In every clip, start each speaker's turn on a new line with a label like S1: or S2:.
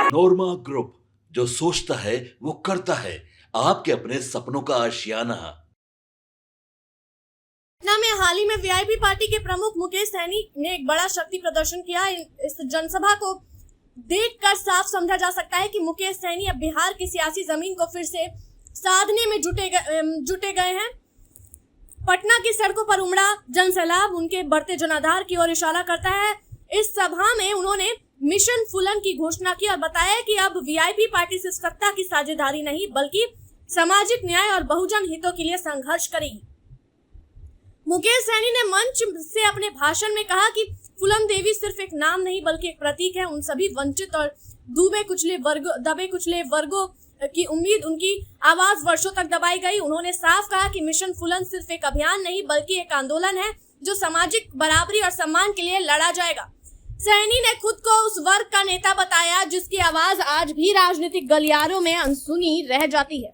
S1: नोरमा group, जो सोचता है वो करता है। आपके अपने सपनों का आशियाना।
S2: पटना में हाल ही में वीआईपी पार्टी के प्रमुख मुकेश सहनी ने एक बड़ा शक्ति प्रदर्शन किया। इस जनसभा को देखकर साफ समझा जा सकता है कि मुकेश सहनी अब बिहार की सियासी जमीन को फिर से साधने में जुटे गए हैं। पटना की सड़कों पर उमड़ा जनसैलाब उनके बढ़ते जनाधार की ओर इशारा करता है। इस सभा में उन्होंने मिशन फुलन की घोषणा की और बताया कि अब वीआईपी पार्टी सिर्फ सत्ता की साझेदारी नहीं बल्कि सामाजिक न्याय और बहुजन हितों के लिए संघर्ष करेगी। मुकेश सहनी ने मंच से अपने भाषण में कहा कि फूलन देवी सिर्फ एक नाम नहीं बल्कि एक प्रतीक है। उन सभी वंचित और दबे कुचले वर्गों की उम्मीद, उनकी आवाज वर्षों तक दबाई गई। उन्होंने साफ कहा कि मिशन फूलन सिर्फ एक अभियान नहीं बल्कि एक आंदोलन है जो सामाजिक बराबरी और सम्मान के लिए लड़ा जाएगा। सहनी ने खुद को उस वर्ग का नेता बताया जिसकी आवाज आज भी राजनीतिक गलियारों में अनसुनी रह जाती है।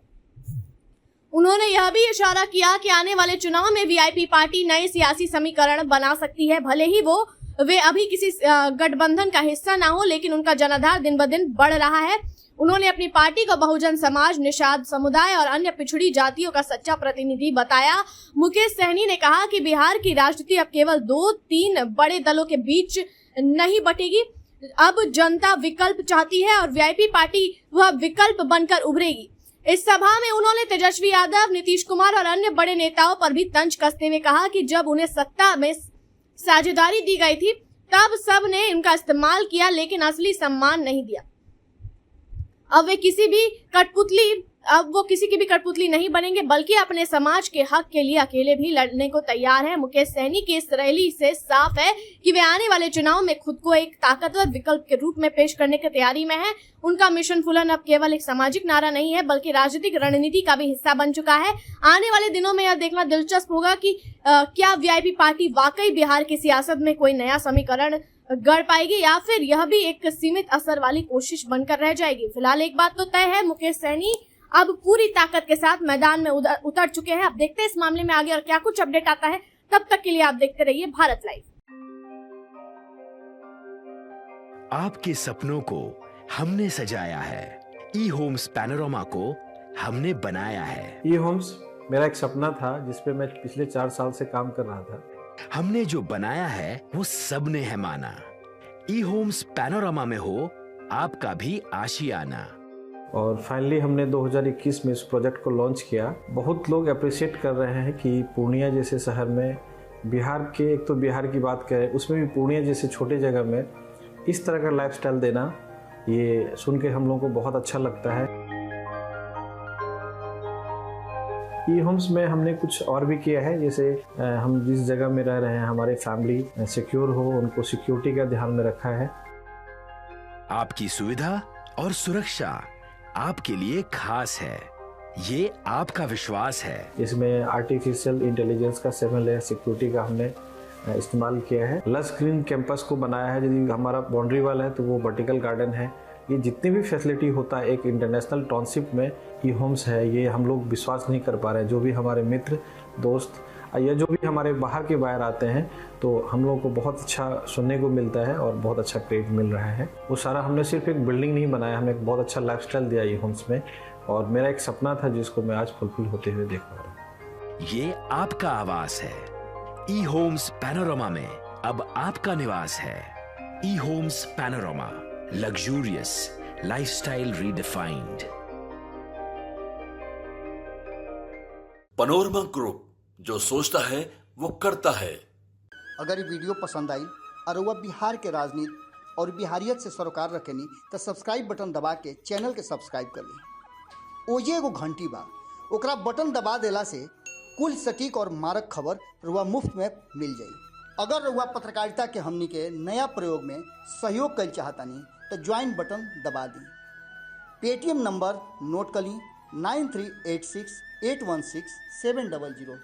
S2: उन्होंने यह भी इशारा किया कि आने वाले चुनाव में वीआईपी पार्टी नए सियासी समीकरण बना सकती है। भले ही वे अभी किसी गठबंधन का हिस्सा ना हो, लेकिन उनका जनाधार दिन ब दिन बढ़ रहा है। उन्होंने अपनी पार्टी को बहुजन समाज, निषाद समुदाय और अन्य पिछड़ी जातियों का सच्चा प्रतिनिधि बताया। मुकेश सहनी ने कहा कि बिहार की राजनीति अब केवल 2-3 बड़े दलों के बीच नहीं बटेगी। अब जनता विकल्प चाहती है और वीआईपी पार्टी वह विकल्प बनकर उभरेगी। इस सभा में उन्होंने तेजस्वी यादव, नीतीश कुमार और अन्य बड़े नेताओं पर भी तंज कसते हुए कहा कि जब उन्हें सत्ता में साझेदारी दी गई थी तब सब ने उनका इस्तेमाल किया लेकिन असली सम्मान नहीं दिया। अब वो किसी की भी कठपुतली नहीं बनेंगे बल्कि अपने समाज के हक के लिए अकेले भी लड़ने को तैयार है। मुकेश सहनी की इस रैली से साफ है कि वे आने वाले चुनाव में खुद को एक ताकतवर विकल्प के रूप में पेश करने की तैयारी में है। उनका मिशन फुलन अब केवल एक सामाजिक नारा नहीं है बल्कि राजनीतिक रणनीति का भी हिस्सा बन चुका है। आने वाले दिनों में यह देखना दिलचस्प होगा कि क्या वीआईपी पार्टी वाकई बिहार की सियासत में कोई नया समीकरण गढ़ पाएगी या फिर यह भी एक सीमित असर वाली कोशिश बनकर रह जाएगी। फिलहाल एक बात तो तय है, मुकेश सहनी अब पूरी ताकत के साथ मैदान में उतर चुके हैं। अब देखते हैं इस मामले में आगे और क्या कुछ अपडेट आता है। तब तक के लिए आप देखते रहिए भारत लाइव।
S3: आपके सपनों को हमने सजाया है, ई होम्स पैनोरमा को हमने बनाया है।
S4: ई होम्स मेरा एक सपना था जिसपे मैं पिछले 4 साल से काम कर रहा था।
S3: हमने जो बनाया है वो सबने है माना। ई होम्स पैनोरमा में हो आपका भी आशियाना।
S4: और फाइनली हमने 2021 में इस प्रोजेक्ट को लॉन्च किया। बहुत लोग अप्रिशिएट कर रहे हैं कि पूर्णिया जैसे शहर में, बिहार के, एक तो बिहार की बात करें उसमें भी पूर्णिया जैसे छोटे जगह में इस तरह का लाइफस्टाइल देना, ये सुन के हम लोगों को बहुत अच्छा लगता है। ई होम्स में हमने कुछ और भी किया है, जैसे हम जिस जगह में रह रहे हैं हमारे फैमिली सिक्योर हो, उनको सिक्योरिटी का ध्यान में रखा है।
S3: आपकी सुविधा और सुरक्षा आपके लिए खास है, ये आपका विश्वास है।
S4: इसमें आर्टिफिशियल इंटेलिजेंस का 7 लेयर सिक्योरिटी का हमने इस्तेमाल किया है। लस ग्रीन कैंपस को बनाया है। यदि हमारा बाउंड्री वाल है तो वो वर्टिकल गार्डन है। ये जितनी भी फैसिलिटी होता है एक इंटरनेशनल टाउनशिप में ई होम्स है, ये हम लोग विश्वास नहीं कर पा रहे हैं। जो भी हमारे मित्र, दोस्त या जो भी हमारे बाहर के बाहर आते हैं तो हम लोगों को बहुत अच्छा सुनने को मिलता है और बहुत अच्छा क्रेडिट मिल रहा है। वो सारा हमने सिर्फ एक बिल्डिंग नहीं बनाया, हमने एक बहुत अच्छा लाइफस्टाइल दिया ई होम्स में, और मेरा एक सपना था जिसको मैं आज फुलफिल होते हुए देख पा रहा हूँ।
S3: ये आपका आवास है। ई होम्स पैनोरमा में अब आपका निवास है। E Homes Panorama, luxurious lifestyle redefined.
S1: Panorama group, जो सोचता है वो करता है।
S5: अगर ये वीडियो पसंद आई और वह बिहार के राजनीति और बिहारियत से सरोकार रखेनी तो सब्सक्राइब बटन दबा के चैनल के सब्सक्राइब कर ली। ओजे एगो घंटी बा, ओकरा बटन दबा देला से कुल सटीक और मारक खबर रुआ मुफ्त में मिल जाई। अगर रुआ पत्रकारिता के हमनी के नया प्रयोग में सहयोग कर चाहतानी तो ज्वाइन बटन दबा दी। पेटीएम नंबर नोट कर ली 9386 816 700।